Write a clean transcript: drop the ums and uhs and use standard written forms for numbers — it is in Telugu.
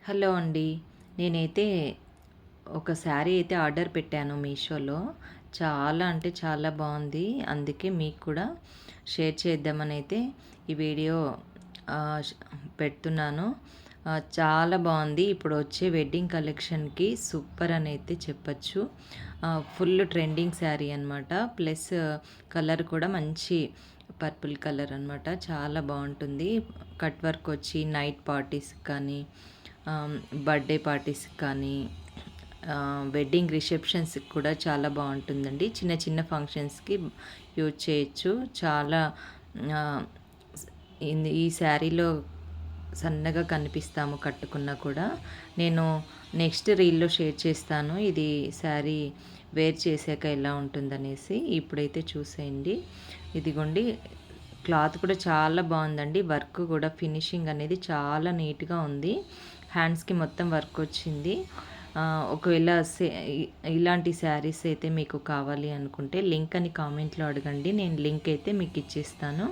హలో అండి. నేనైతే ఒక శారీ అయితే ఆర్డర్ పెట్టాను మీషోలో. చాలా అంటే చాలా బావుంది. అందుకే మీకు కూడా షేర్ చేద్దామనైతే ఈ వీడియో ఆహ్, ష్ పెడుతున్నాను. చాలా బావుంది. ఇప్పుడు వచ్చే వెడ్డింగ్ కలెక్షన్‌కి సూపర్ అనైతే చెప్పొచ్చు. ఫుల్ ట్రెండింగ్ శారీ అనమాట. ప్లస్ కలర్ కూడా మంచి పర్పుల్ కలర్ అనమాట. చాలా బావుంటుంది. కట్ వర్క్ వచ్చి నైట్ పార్టీస్‌కి కానీ బర్త్‌డే పార్టీస్‌కి కానీ వెడ్డింగ్ రిసెప్షన్స్‌కి కూడా చాలా బావుంటుందండి. చిన్న చిన్న ఫంక్షన్స్‌కి యూజ్ చేయొచ్చు. చాలా ఆహ్, స్ ఈ శారీలో సన్నగా కనిపిస్తాము కట్టుకున్నా కూడా. నేను నెక్స్ట్ రీల్‌లో షేర్ చేస్తాను. ఇది శారీ వేర్ చేశాక ఎలా ఉంటుందనేసి. ఇప్పుడైతే చూసేయండి. ఇదిగోండి క్లాత్ కూడా చాలా బావుందండి. వర్క్ కూడా ఫినిషింగ్ అనేది చాలా నీట్‌గా ఉంది. హ్యాండ్స్‌కి మొత్తం వర్క్ వచ్చింది. ఒకవేళ ఇలాంటి శారీస్ అయితే మీకు కావాలి అనుకుంటే లింక్ అని కామెంట్‌లో అడగండి. నేను లింక్ అయితే మీకు ఇచ్చేస్తాను.